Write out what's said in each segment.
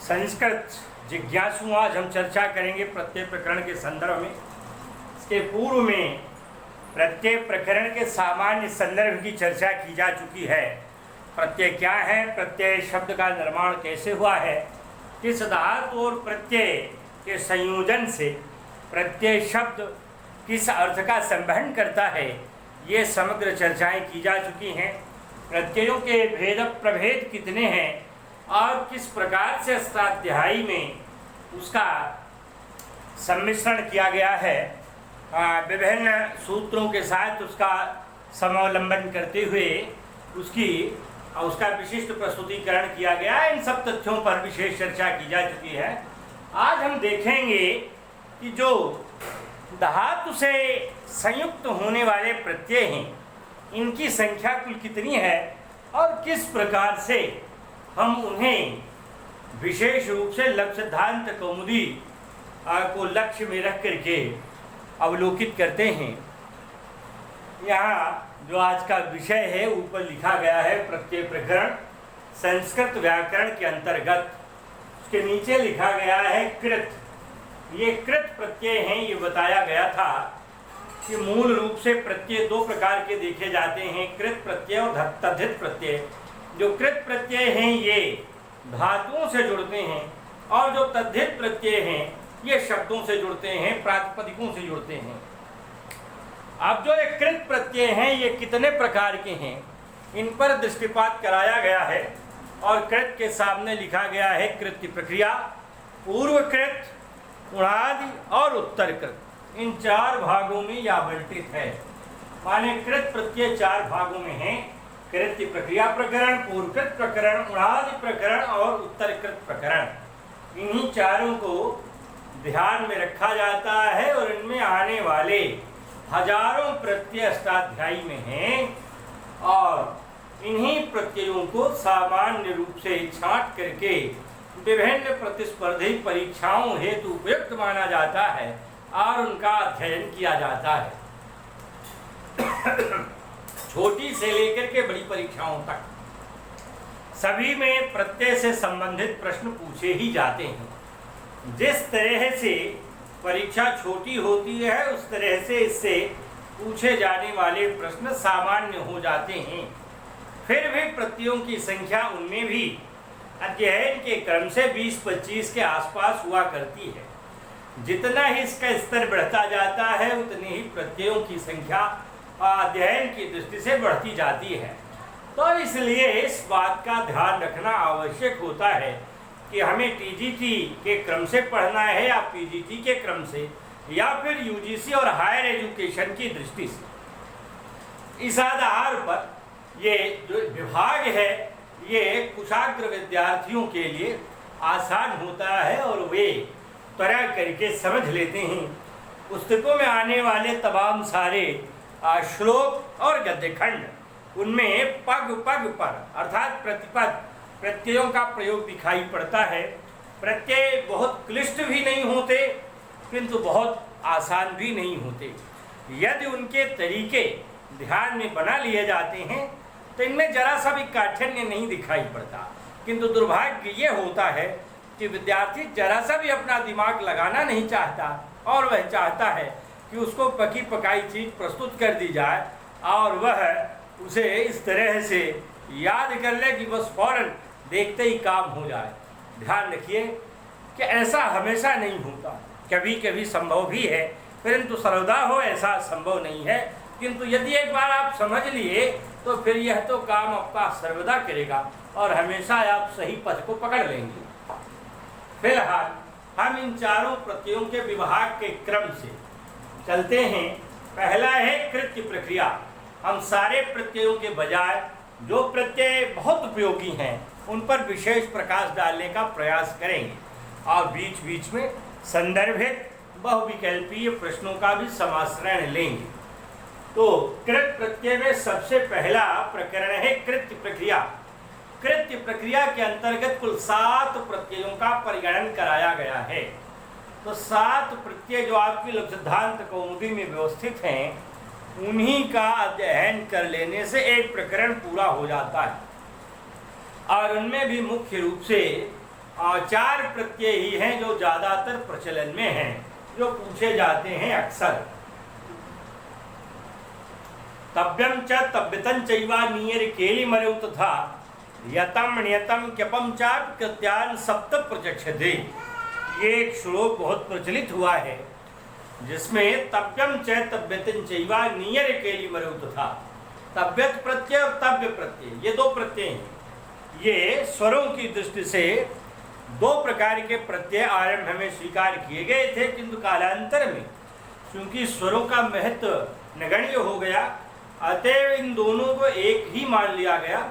संस्कृत जिज्ञासु आज हम चर्चा करेंगे प्रत्यय प्रकरण के संदर्भ में। इसके पूर्व में प्रत्यय प्रकरण के सामान्य संदर्भ की चर्चा की जा चुकी है। प्रत्यय क्या है, प्रत्यय शब्द का निर्माण कैसे हुआ है, किस धातु और प्रत्यय के संयोजन से प्रत्यय शब्द किस अर्थ का संवहन करता है, ये समग्र चर्चाएं की जा चुकी हैं। प्रत्ययों के भेद प्रभेद कितने हैं और किस प्रकार से अष्टाध्यायी में उसका सम्मिश्रण किया गया है, विभिन्न सूत्रों के साथ उसका समावलंबन करते हुए उसका विशिष्ट प्रस्तुतिकरण किया गया है। इन सब तथ्यों पर विशेष चर्चा की जा चुकी है। आज हम देखेंगे कि जो धातु से संयुक्त होने वाले प्रत्यय हैं, इनकी संख्या कुल कितनी है और किस प्रकार से हम उन्हें विशेष रूप से लक्ष्य सिद्धांत कौमुदी को लक्ष्य में रख करके अवलोकित करते हैं। यहाँ जो आज का विषय है ऊपर लिखा गया है प्रत्यय प्रकरण संस्कृत व्याकरण के अंतर्गत। उसके नीचे लिखा गया है कृत। ये कृत प्रत्यय हैं। ये बताया गया था कि मूल रूप से प्रत्यय दो प्रकार के देखे जाते हैं, कृत प्रत्यय और तद्धित प्रत्यय। जो कृत प्रत्यय हैं ये धातुओं से जुड़ते हैं और जो तद्धित प्रत्यय हैं ये शब्दों से जुड़ते हैं, प्रातिपदिकों से जुड़ते हैं। अब जो ये कृत प्रत्यय हैं ये कितने प्रकार के हैं, इन पर दृष्टिपात कराया गया है और कृत के सामने लिखा गया है कृत्य प्रक्रिया, पूर्वकृत, उणादि और उत्तरकृत। इन चार भागों में यह आवंटित है। माने कृत प्रत्यय चार भागों में है, कृत्य प्रक्रिया प्रकरण, पूर्वकृत प्रकरण, उणादि प्रकरण और उत्तरकृत प्रकरण। इन्हीं चारों को ध्यान में रखा जाता है और इनमें आने वाले हजारों प्रत्यय अष्टाध्यायी में हैं और इन्हीं प्रत्ययों को सामान्य रूप से छांट करके विभिन्न प्रतिस्पर्धी परीक्षाओं हेतु उपयुक्त माना जाता है और उनका अध्ययन किया जाता है। छोटी से लेकर के बड़ी परीक्षाओं तक सभी में प्रत्यय से संबंधित प्रश्न पूछे ही जाते हैं। जिस तरह से परीक्षा छोटी होती है उस तरह से इससे पूछे जाने वाले प्रश्न सामान्य हो जाते हैं। फिर भी प्रत्ययों की संख्या उनमें भी अध्ययन के क्रम से 20-25 के आसपास हुआ करती है। जितना ही इसका स्तर बढ़ता जाता है उतनी ही प्रत्ययों की संख्या अध्ययन की दृष्टि से बढ़ती जाती है। तो इसलिए इस बात का ध्यान रखना आवश्यक होता है कि हमें टीजीटी के क्रम से पढ़ना है या पीजीटी के क्रम से या फिर यूजीसी और हायर एजुकेशन की दृष्टि से। इस आधार पर ये जो विभाग है ये कुशाग्र विद्यार्थियों के लिए आसान होता है और वे त्वरा करके समझ लेते हैं। पुस्तकों में आने वाले तमाम सारे श्लोक और गद्यखंड उनमें पग पग पर अर्थात प्रतिपद प्रत्ययों का प्रयोग दिखाई पड़ता है। प्रत्यय बहुत क्लिष्ट भी नहीं होते किंतु बहुत आसान भी नहीं होते। यदि उनके तरीके ध्यान में बना लिए जाते हैं तो इनमें जरा सा भी काठिन्य नहीं दिखाई पड़ता। किंतु दुर्भाग्य ये होता है कि विद्यार्थी जरा सा भी अपना दिमाग लगाना नहीं चाहता और वह चाहता है कि उसको पकी पकाई चीज़ प्रस्तुत कर दी जाए और वह उसे इस तरह से याद कर ले कि बस फौरन देखते ही काम हो जाए। ध्यान रखिए कि ऐसा हमेशा नहीं होता, कभी कभी संभव भी है परंतु सर्वदा हो ऐसा संभव नहीं है। किंतु यदि एक बार आप समझ लिए तो फिर यह तो काम आपका सर्वदा करेगा और हमेशा आप सही पथ को पकड़ लेंगे। फिलहाल हम इन चारों प्रत्ययों के विभाग के क्रम से चलते हैं। पहला है कृत्य प्रक्रिया। हम सारे प्रत्ययों के बजाय जो प्रत्यय बहुत उपयोगी हैं उन पर विशेष प्रकाश डालने का प्रयास करेंगे और बीच बीच में संदर्भित बहुविकल्पीय प्रश्नों का भी समाश्रय लेंगे। तो कृत प्रत्यय में सबसे पहला प्रकरण है कृत्य प्रक्रिया। कृत्य प्रक्रिया के अंतर्गत कुल 7 प्रत्ययों का परिगणन कराया गया है। तो 7 प्रत्यय जो आपकी लघु सिद्धांत कौमुदी में व्यवस्थित हैं उन्हीं का अध्ययन कर लेने से एक प्रकरण पूरा हो जाता है। और उनमें भी मुख्य रूप से चार प्रत्यय ही हैं जो ज्यादातर प्रचलन में हैं, जो पूछे जाते हैं अक्सर। तव्यम च तव्यतं चैवा नियर केली मरौ तथा यतम नियतम क्यपम चाप कृत्यान सप्त प्रचक्षते। ये एक श्लोक बहुत प्रचलित हुआ है जिसमें तव्यम च तव्यतं चैवा नियर केली मरौ तथा, तव्यत प्रत्यय और तव्य प्रत्यय ये दो प्रत्यय हैं। ये स्वरों की दृष्टि से दो प्रकार के प्रत्यय आरंभ में स्वीकार किए गए थे, किंतु कालांतर में क्योंकि स्वरों का महत्व नगण्य हो गया, अतएव इन दोनों को एक ही मान लिया गया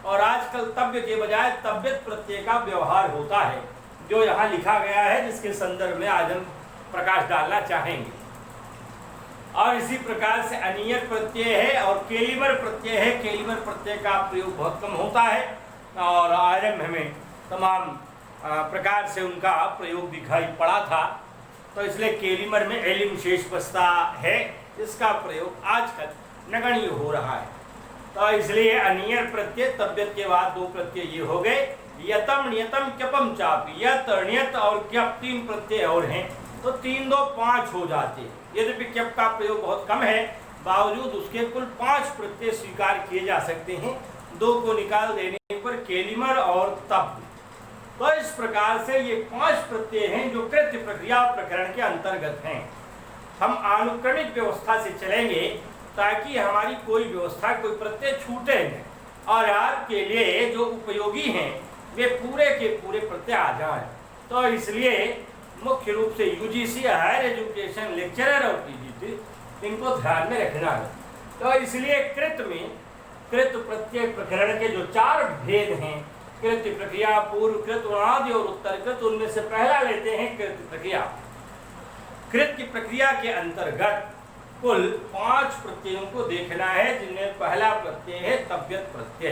और आजकल तव्य के बजाय तव्यत प्रत्यय का व्यवहार होता है, जो यहाँ लिखा गया है, जिसके संदर्भ में आज हम प्रकाश डालना चाहेंगे। और इसी प्रकार से अनियर प्रत्यय है और केलिमर प्रत्यय है। केलिमर प्रत्यय का प्रयोग बहुत कम होता है और आरंभ में तमाम प्रकार से उनका प्रयोग दिखाई पड़ा था, तो इसलिए केलिमर में एलिम शेष बसता है, इसका प्रयोग आजकल नगण्य हो रहा है। तो इसलिए अनियर प्रत्यय तव्यत के बाद दो प्रत्यय ये हो गए, यतम नियतम क्यपम चाप। यत नियत और क्यप तीन प्रत्यय और हैं, तो तीन दो पांच हो जाते हैं। यद्यपि क्यप का प्रयोग बहुत कम है, बावजूद उसके कुल पांच प्रत्यय स्वीकार किए जा सकते हैं, दो को निकाल देने पर केलिमर और तव्य। तो इस प्रकार से ये पांच प्रत्यय हैं जो कृत्य प्रक्रिया प्रकरण के अंतर्गत हैं। हम अनुक्रमिक व्यवस्था से चलेंगे ताकि हमारी कोई व्यवस्था कोई प्रत्यय छूटे नहीं और आपके लिए जो उपयोगी हैं वे पूरे के पूरे प्रत्यय आ जाएं। तो इसलिए मुख्य रूप से यूजीसी हायर एजुकेशन लेक्चरर और पीजीटी इनको ध्यान में रखना है। तो इसलिए कृत में कृत प्रत्यय प्रकरण के जो चार भेद हैं, कृत्य प्रक्रिया, पूर्व कृत, अनादि और उत्तर कृत, उनमें से पहला लेते हैं कृत्य प्रक्रिया। कृत्य प्रक्रिया के अंतर्गत कुल पांच प्रत्ययों को देखना है, जिनमें पहला प्रत्यय है तव्यत प्रत्यय।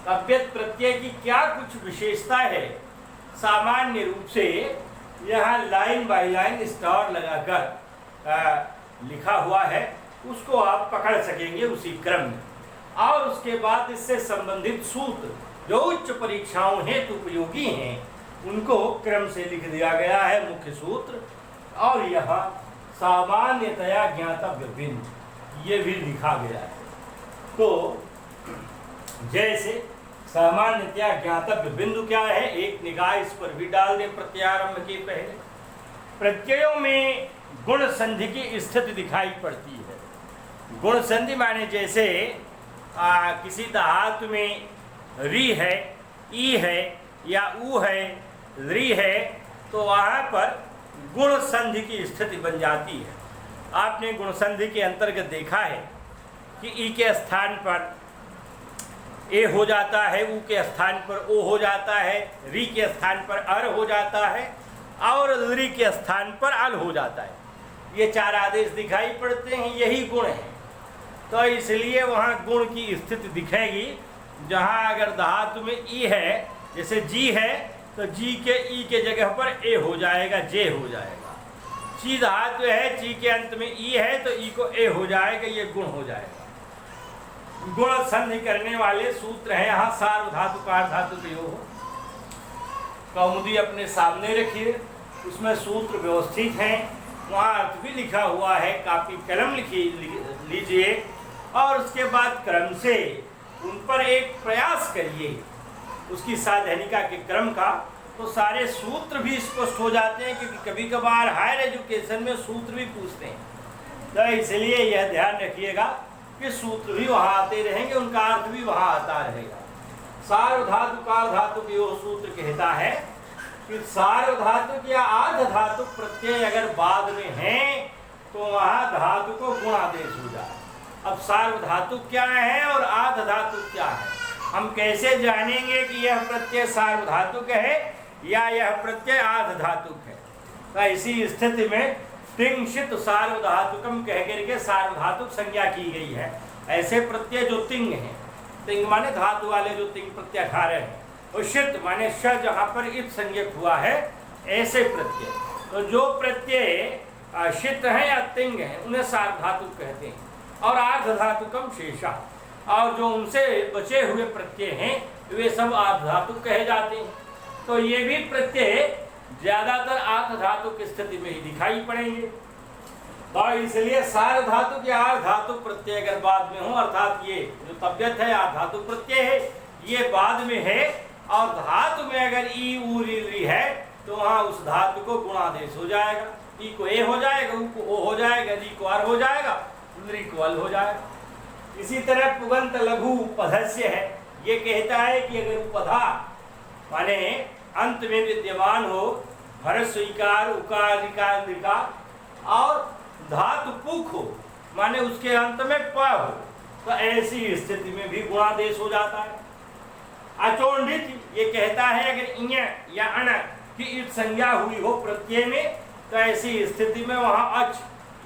तव्यत प्रत्यय की क्या कुछ विशेषता है? सामान्य रूप से यहाँ लाइन बाय लाइन स्टार लगाकर लिखा हुआ है, उसको आप पकड़ सकेंगे उसी क्रम में। और उसके बाद इससे संबंधित सूत्र जो उच्च परीक्षाओं हेतु उपयोगी हैं उनको क्रम से लिख दिया गया है मुख्य सूत्र। और यहाँ सामान्यतया ज्ञातव्य बिंदु ये भी लिखा गया है। तो जैसे सामान्यतया ज्ञातव्य बिंदु क्या है, एक निगाह इस पर भी डाल दें। प्रत्यारंभ के पहले प्रत्ययों में गुण संधि की स्थिति दिखाई पड़ती है। गुण संधि माने जैसे किसी धातु में री है, ई है या ऊ है, री है, तो वहाँ पर गुण संधि की स्थिति बन जाती है। आपने गुण संधि के अंतर्गत देखा है कि ई के स्थान पर ए हो जाता है, ऊ के स्थान पर ओ हो जाता है, री के स्थान पर अर हो जाता है और री के स्थान पर अल हो जाता है। ये चार आदेश दिखाई पड़ते हैं, यही गुण है। तो इसलिए वहाँ गुण की स्थिति दिखेगी। जहाँ अगर धातु में ई है, जैसे जी है, तो जी के ई के जगह पर ए हो जाएगा, जे हो जाएगा। ची धातु है, ची के अंत में ई है, तो ई को ए हो जाएगा, ये गुण हो जाएगा। गुण संधि करने वाले सूत्र हैं यहाँ सार्वधातु पार्वधातु प्रयोग। कौमुदी अपने सामने रखिए, उसमें सूत्र व्यवस्थित हैं, वहाँ अर्थ भी लिखा हुआ है। कापी कलम लीजिए और उसके बाद क्रम से उन पर एक प्रयास करिए उसकी साधनिका के क्रम का, तो सारे सूत्र भी स्पष्ट हो जाते हैं। क्योंकि कभी कभार हायर एजुकेशन में सूत्र भी पूछते हैं, तो इसलिए यह ध्यान रखिएगा कि सूत्र भी वहाँ आते रहेंगे, उनका अर्थ भी वहाँ आता रहेगा। सार्वधातु पार्वधातु की ओर सूत्र कहता है कि सार्वधातु या आध धातु प्रत्यय अगर बाद में है तो वहाँ धातु को गुणादेश हो जाए। अब सार्वधातु क्या है और आध धातु क्या है, हम कैसे जानेंगे कि यह प्रत्यय सार्वधातुक है या यह प्रत्यय आध धातुक है? तो इसी स्थिति में तिंशित सार्वधातुकम कह करके सार्वधातुक संज्ञा की गई है। ऐसे प्रत्यय जो तिंग हैं, तिंग माने धातु वाले जो तिंग प्रत्याहार हैं, और शित माने श जहाँ पर इत संज्ञक हुआ है, ऐसे प्रत्यय। तो जो प्रत्यय शित हैं या तिंग हैं उन्हें सार्वधातुक कहते हैं। और आर्धधातुकम शेषा, और जो उनसे बचे हुए प्रत्यय हैं वे सब आर्धधातुक कहे जाते हैं। तो ये भी प्रत्यय ज्यादातर आर्ध धातु की स्थिति में ही दिखाई पड़ेंगे। तो इसलिए सार्ध धातु के आर्ध धातु प्रत्यय अगर बाद में हो, अर्थात ये जो तव्यत है आर्ध धातु प्रत्यय है, ये बाद में है, और धातु में अगर ई उ री री है तो वहां उस धातु को गुणादेश हो जाएगा। ई को ए हो जाएगा, उ को ओ हो जाएगा, री को आर हो जाएगा, री को अल हो जाएगा। इसी तरह पुगंत लघु उपधस्य है, ये कहता है कि अगर उपधा माने अंत में विद्यमान हो, हर्ष इकार उकार ऋकार ऋकार, और धातु पुख हो माने उसके अंत में प हो, तो ऐसी स्थिति में भी गुणादेश हो जाता है। अचोंडित ये कहता है अगर इञ या अण की ईट संज्ञा हुई हो प्रत्यय में, तो ऐसी स्थिति में वहां अच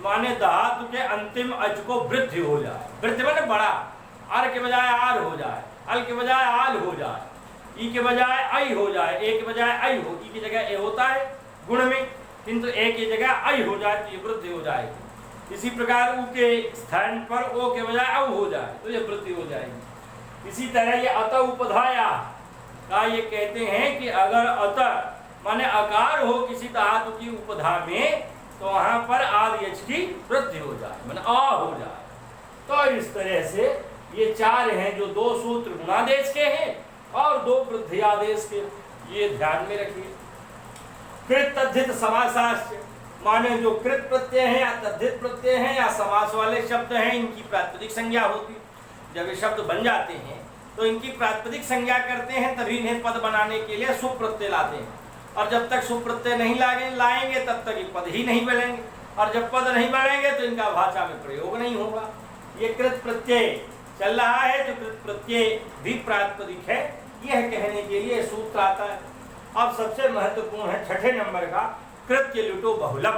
माने धातु के अंतिम अच को वृद्धि हो जाए। वृद्धि माने बड़ा, अर के बजाय आर हो जाए, अल के बजाय आल हो जाए, ई के बजाय आई हो जाए, ए के बजाय आई हो, ई की जगह ए होता है गुण में, किंतु ए की जगह आई हो जाए तो ये वृद्धि हो जाएगी। इसी प्रकार उ के स्थान पर ओ के बजाय औ हो जाए तो ये वृद्धि हो जाएगी। इसी तरह ये अत उपधाया का ये कहते हैं कि अगर अत माने आकार हो किसी धातु की उपधा में, तो वहां पर आदि यच की वृद्धि हो जाए माने आ हो जाए। तो इस तरह से ये चार हैं जो दो सूत्र गुणादेश के हैं और दो वृद्धि आदेश के, ये ध्यान में रखिए। कृत तद्धित समासाश्च माने जो कृत प्रत्यय है या तद्धित प्रत्यय है या समास वाले शब्द हैं, इनकी प्रातिपदिक संज्ञा होती। जब ये शब्द बन जाते हैं तो इनकी प्रातिपदिक संज्ञा करते हैं, तभी इन्हें पद बनाने के लिए सुप्रत्यय लाते हैं, और जब तक सुप्रत्यय नहीं लाएंगे तब तक ये पद ही नहीं बनेंगे, और जब पद नहीं बनेंगे तो इनका भाषा में प्रयोग नहीं होगा। ये कृत प्रत्यय चल रहा है तो कृत प्रत्यय भी प्रातिपदिक है, यह कहने के लिए सूत्र आता है। अब सबसे महत्वपूर्ण है छठे नंबर का कृत्य लुटो बहुलम।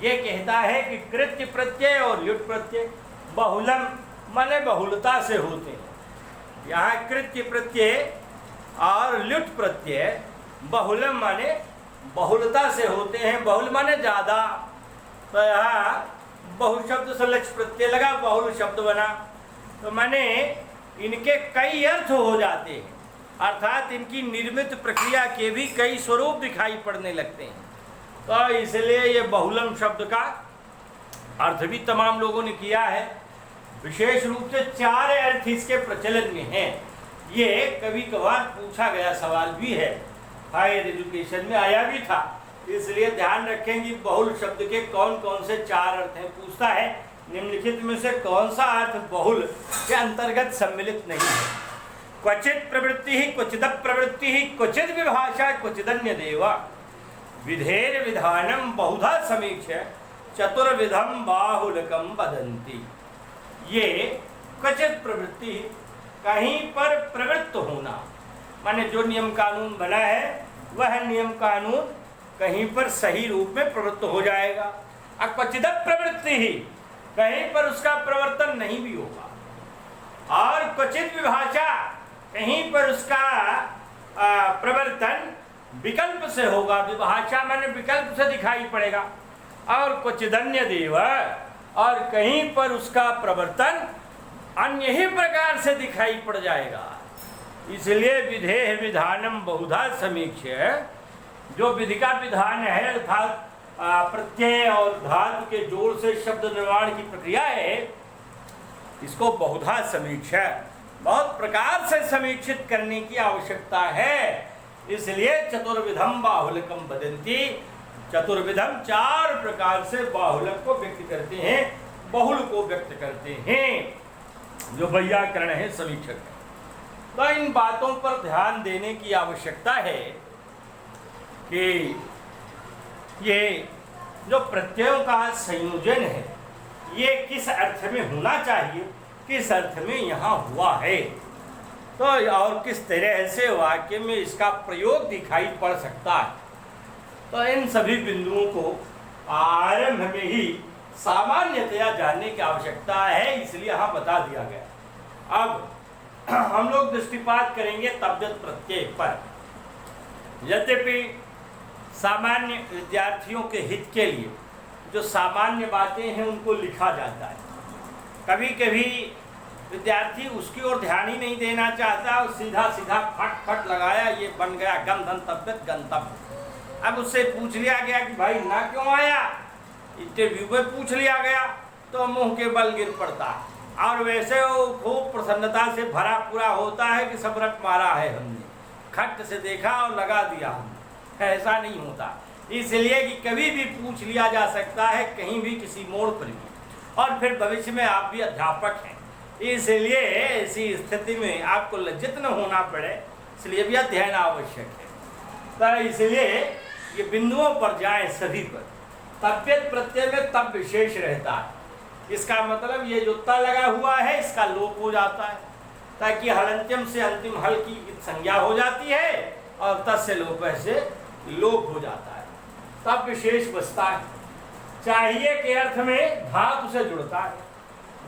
ये कहता है कि कृत्य प्रत्यय और लुट प्रत्यय बहुलम माने बहुलता से होते हैं। यहाँ कृत्य प्रत्यय और लुट प्रत्यय बहुलम माने बहुलता से होते हैं। बहुल माने ज्यादा, तो यहाँ बहु शब्द से लक्ष्य प्रत्यय लगा, बहुल शब्द बना, तो माने इनके कई अर्थ हो जाते हैं, अर्थात इनकी निर्मित प्रक्रिया के भी कई स्वरूप दिखाई पड़ने लगते हैं। तो इसलिए ये बहुलम शब्द का अर्थ भी तमाम लोगों ने किया है। विशेष रूप से चार अर्थ इसके प्रचलन में हैं। ये कभी कभार पूछा गया सवाल भी है, हायर एजुकेशन में आया भी था, इसलिए ध्यान रखें कि बहुल शब्द के कौन कौन से चार अर्थ हैं। पूछता है निम्नलिखित में से कौन सा अर्थ बहुल के अंतर्गत सम्मिलित नहीं है। क्वचित प्रवृत्ति ही क्वचिद प्रवृत्ति ही क्वचित विभाषा क्वचिदन्य देवा विधेर विधानम बहुधा समीक्ष चतुर्विधम बाहुलकम वदन्ति। ये क्वचित प्रवृत्ति कहीं पर प्रवृत्त होना माने जो नियम कानून बना है वह नियम कानून कहीं पर सही रूप में प्रवृत्त हो जाएगा। क्वचिद प्रवृत्ति ही कहीं पर उसका प्रवर्तन नहीं भी होगा, और क्वचित विभाषा कहीं पर उसका प्रवर्तन विकल्प से होगा। विभाषा माने विकल्प से दिखाई पड़ेगा, और क्वचिदन्य देव और कहीं पर उसका प्रवर्तन अन्य ही प्रकार से दिखाई पड़ जाएगा। इसलिए विधेय विधानम बहुधा समीक्ष, जो विधि का विधान है अर्थात प्रत्यय और धातु के जोड़ से शब्द निर्माण की प्रक्रिया है, इसको बहुधा समीक्षा बहुत प्रकार से समीक्षित करने की आवश्यकता है। इसलिए चतुर्विधम बाहुलकम वदन्ति, चतुर्विधम चार प्रकार से बाहुलक को व्यक्त करते हैं, बहुल को व्यक्त करते हैं, जो वैयाकरण है समीक्षक है। तो इन बातों पर ध्यान देने की आवश्यकता है कि ये जो प्रत्ययों का संयोजन है ये किस अर्थ में होना चाहिए, किस अर्थ में यहाँ हुआ है, तो और किस तरह से वाक्य में इसका प्रयोग दिखाई पड़ सकता है। तो इन सभी बिंदुओं को आरंभ में ही सामान्यतया जानने की आवश्यकता है, इसलिए यहाँ बता दिया गया। अब हम लोग दृष्टिपात करेंगे तद्धित प्रत्यय पर। यद्यपि सामान्य विद्यार्थियों के हित के लिए जो सामान्य बातें हैं उनको लिखा जाता है, कभी कभी विद्यार्थी उसकी ओर ध्यान ही नहीं देना चाहता और सीधा सीधा फट फट लगाया, ये बन गया गम धन तबियत गंतव्य। अब उससे पूछ लिया गया कि भाई ना क्यों आया, इंटरव्यू में पूछ लिया गया तो मुंह के बल गिर पड़ता है, और वैसे वो खूब प्रसन्नता से भरा पूरा होता है कि सब रट मारा है हमने, खट से देखा और लगा दिया हमने। ऐसा नहीं होता, इसलिए कि कभी भी पूछ लिया जा सकता है कहीं भी किसी मोड़ पर भी, और फिर भविष्य में आप भी अध्यापक हैं, इसलिए ऐसी स्थिति में आपको लज्जित न होना पड़े, इसलिए भी अध्ययन आवश्यक है। तो इसलिए ये बिंदुओं पर जाएं सभी पर। तबियत प्रत्यय में तब विशेष रहता है, इसका मतलब ये जो त लगा हुआ है इसका लोप हो जाता है, ताकि हलंत्यम से अंतिम हल की संज्ञा हो जाती है और तत् से लोप से लोप हो जाता है, तब विशेष बचता है। चाहिए के अर्थ में धातु से जुड़ता है,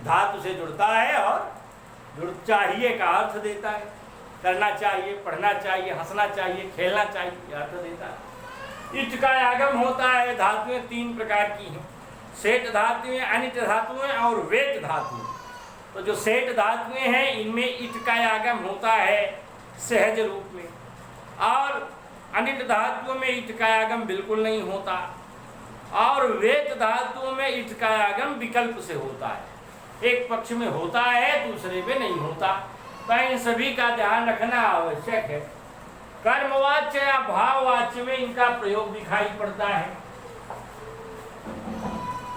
धातु से जुड़ता है और चाहिए का अर्थ देता है, करना चाहिए, पढ़ना चाहिए, हंसना चाहिए, खेलना चाहिए अर्थ देता है। इट का आगम होता है, धातुएं तीन प्रकार की हैं, सेठ धातुएं, अनिट धातुएं और वेट धातुएं। तो जो सेठ धातुएं हैं इनमें इट का आगम होता है सहज रूप में, और अनिट धातुओं में इट का आगम बिल्कुल नहीं होता, और वेट धातुओं में इट का आगम विकल्प से होता है, एक पक्ष में होता है दूसरे में नहीं होता। तो इन सभी का ध्यान रखना आवश्यक है। कर्मवाच्य या भाववाच्य में इनका प्रयोग दिखाई पड़ता है,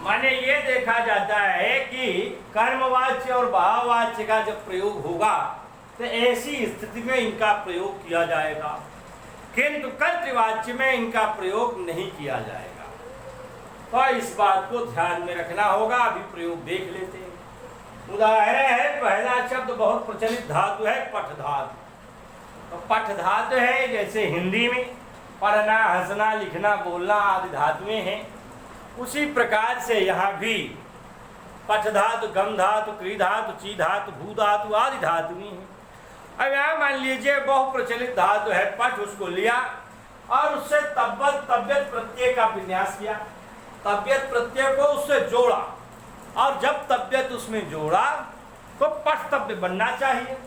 माने ये देखा जाता है कि कर्मवाच्य और भाववाच्य का जब प्रयोग होगा तो ऐसी स्थिति में इनका प्रयोग किया जाएगा, किंतु कर्तृवाच्य में इनका प्रयोग नहीं किया जाएगा। तो इस बात को ध्यान में रखना होगा। अभी प्रयोग देख लेते हैं। उदाहरण है, पहला शब्द बहुत प्रचलित धातु है पठ धातु। तो पठ धातु है, जैसे हिंदी में पढ़ना, हंसना, लिखना, बोलना आदि धातुएं हैं, उसी प्रकार से यहाँ भी पठ धातु, गम धातु, क्री धातु, ची धातु, भू धातु आदि धातुएं हैं। अब यहाँ मान लीजिए बहु प्रचलित धातु है पठ, उसको लिया और उससे तबियत प्रत्यय का विन्यास किया, तबियत प्रत्यय को उससे जोड़ा, और जब तबियत उसमें जोड़ा तो पठतव्य बनना चाहिए,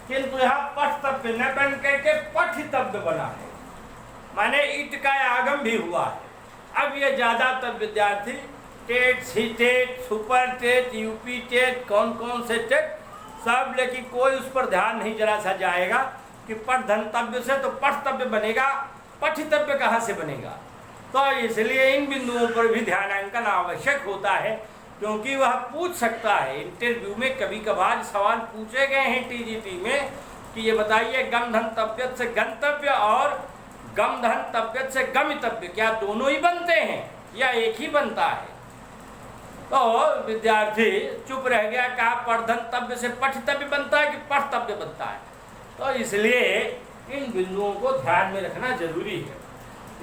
किंतु यहाँ पठतव्य न बन करके पठितव्य बना है, माने इट का आगम भी हुआ है। अब ये ज़्यादातर विद्यार्थी TET, C TET, super TET, UP TET, कौन कौन से टेट सब, लेकिन कोई उस पर ध्यान नहीं जरा सा जाएगा कि पठधनतव्य से तो पठतव्य बनेगा, पठितव्य कहाँ से बनेगा। तो इसलिए इन बिंदुओं पर भी ध्यानांकन आवश्यक होता है, क्योंकि वह पूछ सकता है। इंटरव्यू में कभी कभार सवाल पूछे गए हैं टीजीटी में कि ये बताइए गम धन तबियत से गंतव्य और गम धन तबियत से गमितव्य क्या दोनों ही बनते हैं या एक ही बनता है। तो विद्यार्थी चुप रह गया, कहा पठधनतव्य से पठितव्य बनता है कि पठतव्य बनता है। तो इसलिए इन बिंदुओं को ध्यान में रखना जरूरी है।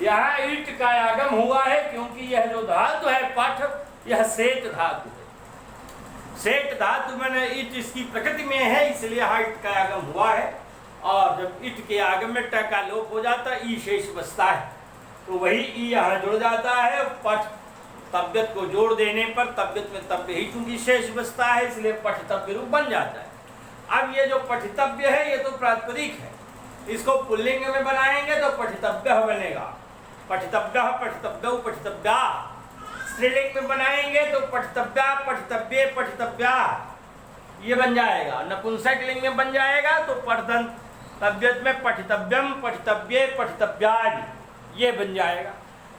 यहाँ ईट का आगम हुआ है क्योंकि यह जो धातु है पठ, यह सेठ धातु है। सेठ धातु मैंने ईट इसकी प्रकृति में है, इसलिए यहाँ ईट का आगम हुआ है, और जब ईट के आगम में ट का लोप हो जाता है, ई शेष बचता है, तो वही ई यहाँ जुड़ जाता है। पठ तबियत को जोड़ देने पर तबियत में तब्य ही चूंकि शेष बचता है, इसलिए पठितव्य रूप बन जाता है। अब ये जो पठितव्य है ये तो प्रातिपदिक है, इसको पुल्लिंग में बनाएंगे तो पठितव्य बनेगा, पठितव्य, पठितव्य, पठितव्या। स्त्रीलिंग में बनाएंगे तो पठितव्या, पठितव्ये, पठितव्या ये बन जाएगा। नपुंसक लिंग में बन जाएगा तो पठधन तबियत में पठितव्यम, पठितव्ये, पठितव्यादि ये बन जाएगा।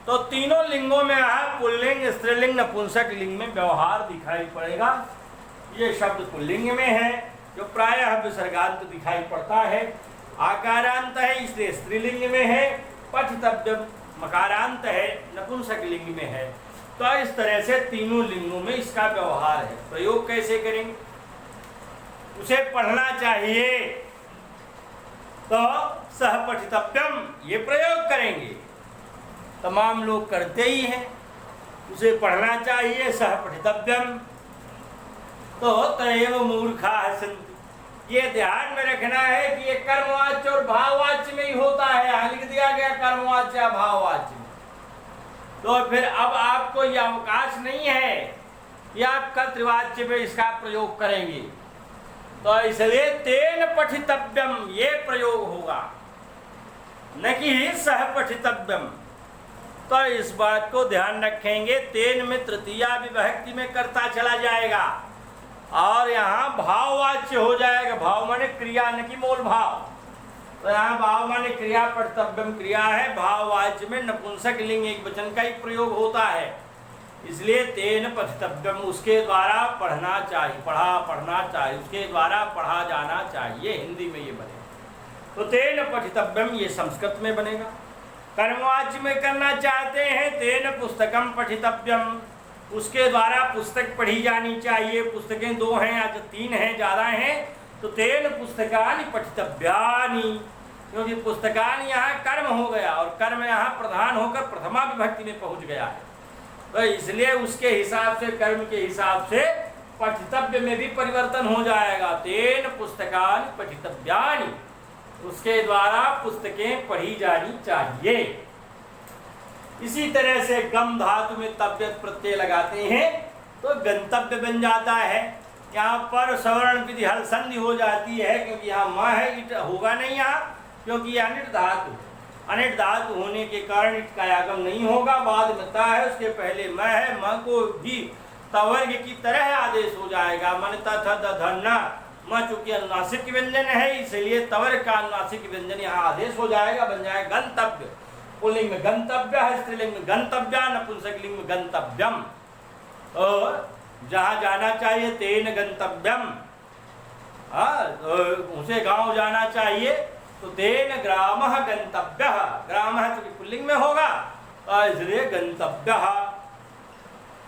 तो तीनों लिंगों में यहाँ पुल्लिंग, स्त्रीलिंग, नपुंसक लिंग में व्यवहार दिखाई पड़ेगा। ये शब्द पुल्लिंग में है जो प्रायः विसर्गांत दिखाई पड़ता है, आकारांत है इसलिए स्त्रीलिंग में है, पठितव्यम मकारांत है, नपुंसक लिंग में है। तो इस तरह से तीनों लिंगों में इसका व्यवहार है। प्रयोग कैसे करेंगे? उसे पढ़ना चाहिए तो सह पठितव्यम ये प्रयोग करेंगे, तमाम लोग करते ही हैं। उसे पढ़ना चाहिए सह पठितव्यम, तो तयेव मूर्खा सन्ति। ये ध्यान में रखना है कि ये कर्मवाच्य और भाववाच्य में ही होता है। यहाँ लिख दिया गया कर्मवाच्य या भाववाच्य में, तो फिर अब आपको यह अवकाश नहीं है कि आप कर्तृवाच्य में इसका प्रयोग करेंगे। तो इसलिए तेन पठितव्यम ये प्रयोग होगा, न कि सह पठितव्यम। तो इस बात को ध्यान रखेंगे। तेन में तृतीया विभक्ति में कर्ता चला जाएगा और यहाँ भाववाच्य हो जाएगा। भाव माने क्रिया, न कि मूल भाव। तो यहाँ भाव माने क्रिया, पठितव्यम क्रिया है, भाववाच्य में नपुंसक लिंग एक वचन का ही प्रयोग होता है। इसलिए तेन पठितव्यम, उसके द्वारा पढ़ना चाहिए, पढ़ना चाहिए, उसके द्वारा पढ़ा जाना चाहिए। हिंदी में ये बनेगा। तो तेन पठितव्यम ये संस्कृत में बनेगा। कर्मवाच्य में करना चाहते हैं, तेन पुस्तकम पठितव्यम, उसके द्वारा पुस्तक पढ़ी जानी चाहिए। पुस्तकें 2 हैं या 3 हैं, ज़्यादा हैं, तो तेन पुस्तकानि पठितव्यानि, क्योंकि पुस्तकानि यहाँ कर्म हो गया और कर्म यहाँ प्रधान होकर प्रथमा विभक्ति में पहुँच गया है। तो इसलिए उसके हिसाब से, कर्म के हिसाब से पठितव्य में भी परिवर्तन हो जाएगा। तेन पुस्तकानि पठितव्यानि, उसके द्वारा पुस्तकें पढ़ी जानी चाहिए। इसी तरह से गम धातु में तव्यत प्रत्यय लगाते हैं तो गंतव्य बन जाता है। यहाँ पर सवर्ण विधि हल संधि हो जाती है, क्योंकि यहाँ म है, इट होगा नहीं यहाँ, क्योंकि यह अनिट धातु। अनिट धातु होने के कारण इट का आगम नहीं होगा। बाद में ता है, उसके पहले म है, म को भी तवर्ग की तरह आदेश हो जाएगा। मन तथा म चूंकि अनुनासिक व्यंजन है, इसलिए तवर्ग का अनुनासिक व्यंजन यहाँ आदेश हो जाएगा, बन जाएगा गंतव्य। पुल्लिंग में गंतव्य है, स्त्रीलिंग में गंतव्या, नपुंसकलिंग में गंतव्यम। और जहाँ जाना चाहिए तेन गंतव्यम, उसे गांव जाना चाहिए तो तेन ग्रामः गंतव्यः, ग्रामः चूंकि पुल्लिंग में होगा इसलिए गंतव्यः।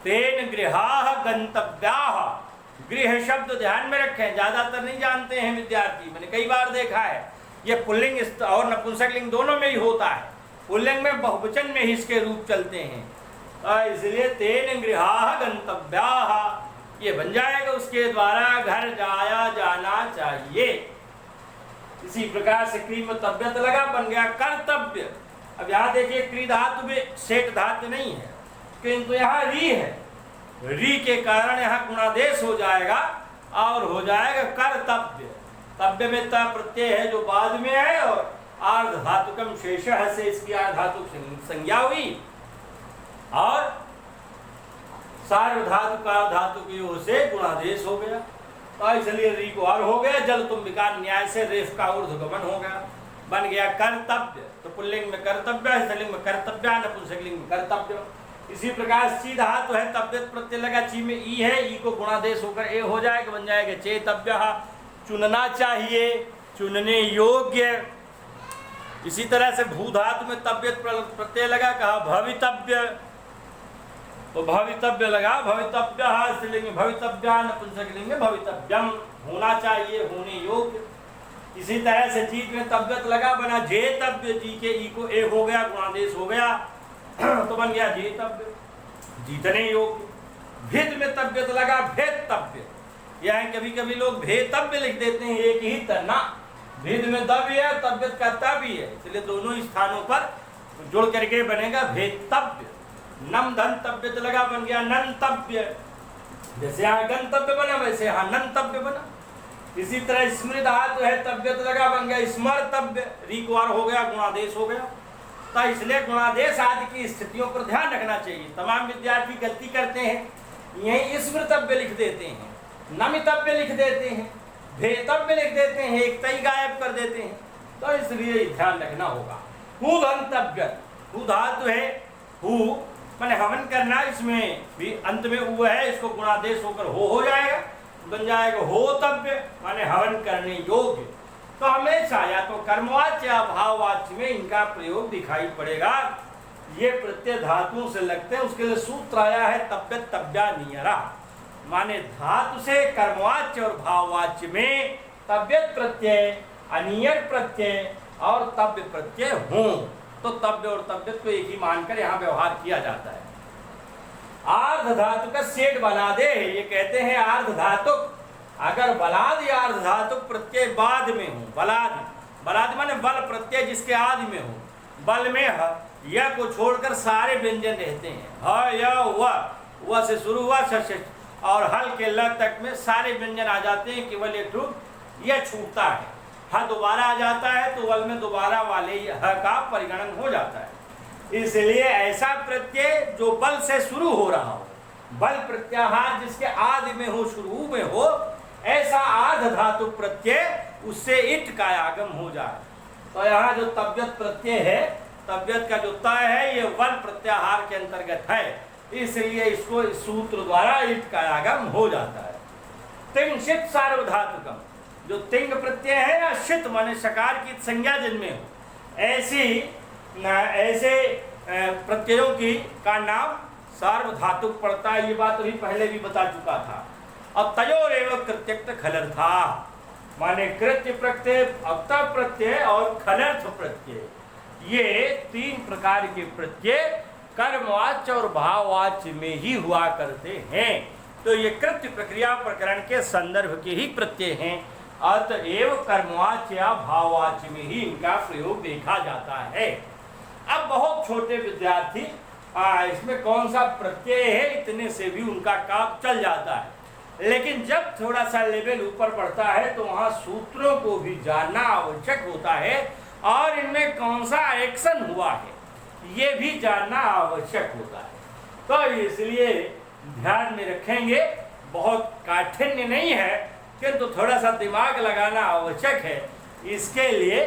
तेन गृहाः गंतव्याः, गृह शब्द ध्यान में रखें, ज्यादातर नहीं जानते हैं विद्यार्थी, मैंने कई बार देखा है। ये पुल्लिंग और नपुंसकलिंग दोनों में ही होता है। पुल्लिंग में बहुवचन में ही इसके रूप चलते हैं, इसलिए तेन गृहाः गंतव्याः ये बन जाएगा, उसके द्वारा घर जाया जाना चाहिए। इसी प्रकार से क्री में तव्यत लगा, बन गया कर्तव्य। अब यहाँ देखिए क्री धातु में सेठ धातु नहीं है, किंतु यहाँ री है। री के कारण यहाँ गुणादेश हो जाएगा और हो जाएगा कर्तव्य। तव्य में त प्रत्यय है जो बाद में है, और आर्ध धातुकम शेष से इसकी आर्ध धातु संज्ञा हुई, और सार्वधातु का धातु की ओर से गुणादेश हो गया। तो इसलिए री को और हो गया, जल तुम विकार न्याय से रेफ का ऊर्ध्वगमन हो गया, बन गया कर्तव्य। तो पुल्लिंग में कर्तव्य, स्त्रीलिंग में कर्तव्य, नपुंसकलिंग में कर्तव्य। इसी प्रकार ची धातु है, तव्यत प्रत्यय लगा, ची में ई है, ई को गुणादेश होकर ए हो जाएगा, बन जाएगा चेतव्य। चुनना चाहिए, चुनने योग्य। इसी तरह से भू धातु में तव्यत प्रत्यय लगा, कहा भवितव्य, तो भवितव्य लगा, भवितव्य, स्त्रीलिंग में भवितव्या, नपुंसकलिंग में भवितव्यम, होना चाहिए, होने योग्य। इसी तरह से जीत में तव्यत लगा, बना जेतव्य, जी के ई को ए हो गया, गुणादेश हो गया, तो बन गया जेतव्य, जीतने योग्य। भेद में तव्यत लगा, भेदतव्य, यह कभी कभी लोग भेदतव्य लिख देते हैं, एक ही तना। भेद में दव्य है, तव्यत का तव्य है, इसलिए दोनों स्थानों पर जोड़ करके बनेगा भेदतव्य। नम धन तव्यत लगा, बन गया नंतव्य। जैसे यहाँ गंतव्य बना वैसे यहाँ नंतव्य बना। इसी तरह स्मृत धातु है, तव्यत लगा, बन गया स्मर्तव्य, रिक्वार हो गया, गुणादेश हो गया। तो इसलिए गुणादेश आदि की स्थितियों पर ध्यान रखना चाहिए। तमाम विद्यार्थी गलती करते हैं, यही स्मृतव्य लिख देते हैं, नमितव्य लिख देते हैं, भेतव्य लिख देते हैं, एक तय गायब कर देते हैं। तो इसलिए ध्यान रखना होगा। हु धंतव्य, हु धातु है, हु माने हवन करना, इसमें भी अंत में उ है, इसको गुणादेश होकर हो जाएगा, बन जाएगा होतव्य, माने हवन करने योग्य। तो हमेशा या तो कर्मवाच्य या भाववाच्य में इनका प्रयोग दिखाई पड़ेगा। ये प्रत्यय धातुओं से लगते हैं, उसके लिए सूत्र आया है तव्यत तव्या नियरा, माने धातु से कर्मवाच्य और भाववाच्य में तव्यत प्रत्यय, अनियर प्रत्यय और तव्य प्रत्यय हों तो तव्य और तव्यत को एक ही मानकर यहाँ व्यवहार किया जाता है। आर्ध धातु का सेठ बना दे, ये कहते हैं आर्ध धातु, अगर बलाद या अर्ध धातु प्रत्यय बाद में हो, बलाद, बलाद माने बल प्रत्यय जिसके आदि में हो, बल में ह या को छोड़कर सारे व्यंजन रहते हैं, ह या व से शुरू हुआ, और हल के ल तक में सारे व्यंजन आ जाते हैं, केवल एक रूप यह छूटता है। ह दोबारा आ जाता है तो वल में दोबारा वाले ह का परिगणन हो जाता है। इसलिए ऐसा प्रत्यय जो बल से शुरू हो रहा हो, बल प्रत्याहार जिसके आदि में हो, शुरू में हो, ऐसा आध धातु प्रत्यय उससे इट का आगम हो जाए। तो यहाँ जो तव्यत प्रत्यय है, तव्यत का जो तय है, ये वल प्रत्याहार के अंतर्गत है, इसलिए इसको इस सूत्र द्वारा इट का आगम हो जाता है। तिंशित सार्वधातुकम, जो तिंग प्रत्यय है या शित माने सकार की संज्ञा जिनमें हो, ऐसे प्रत्ययों की का नाम सार्वधातुक पड़ता है। ये बात अभी पहले भी बता चुका था। अब तयोरेव कृत्यक्त खलर्था, माने कृत्य प्रत्यय, अवतव प्रत्यय और खलर्थ प्रत्यय, ये तीन प्रकार के प्रत्यय कर्मवाच्य और भाववाच्य में ही हुआ करते हैं। तो ये कृत्य प्रक्रिया प्रकरण के संदर्भ के ही प्रत्यय हैं, अतएव कर्मवाच्य या भाववाच्य में ही इनका प्रयोग देखा जाता है। अब बहुत छोटे विद्यार्थी इसमें कौन सा प्रत्यय है, इतने से भी उनका काम चल जाता है, लेकिन जब थोड़ा सा लेवल ऊपर बढ़ता है तो वहाँ सूत्रों को भी जानना आवश्यक होता है और इनमें कौन सा एक्शन हुआ है ये भी जानना आवश्यक होता है। तो इसलिए ध्यान में रखेंगे, बहुत काठिन्य नहीं है किंतु थोड़ा सा दिमाग लगाना आवश्यक है। इसके लिए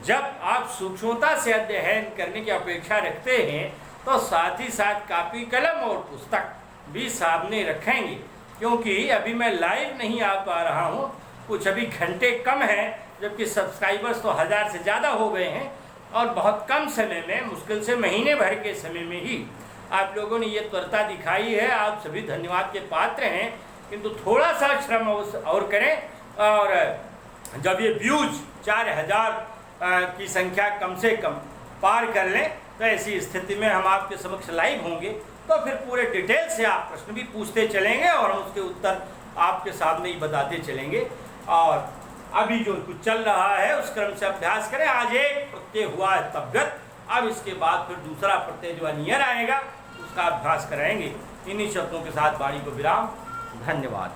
जब आप सूक्ष्मता से अध्ययन करने की अपेक्षा रखते हैं तो साथ ही साथ कापी कलम और पुस्तक भी सामने रखेंगे, क्योंकि अभी मैं लाइव नहीं आ पा रहा हूँ, कुछ अभी घंटे कम हैं, जबकि सब्सक्राइबर्स तो 1000 से ज़्यादा हो गए हैं और बहुत कम समय में, मुश्किल से महीने भर के समय में ही आप लोगों ने ये त्वरता दिखाई है। आप सभी धन्यवाद के पात्र हैं, किंतु थोड़ा सा श्रम और करें और जब ये व्यूज 4000 की संख्या कम से कम पार कर लें तो ऐसी स्थिति में हम आपके समक्ष लाइव होंगे, तो फिर पूरे डिटेल से आप प्रश्न भी पूछते चलेंगे और हम उसके उत्तर आपके सामने ही बताते चलेंगे। और अभी जो कुछ चल रहा है उस क्रम से अभ्यास करें। आज एक प्रत्यय हुआ है तव्यत, अब इसके बाद फिर दूसरा प्रत्यय जो नियर आएगा उसका अभ्यास कराएंगे। इन्हीं शब्दों के साथ वाणी को विराम। धन्यवाद।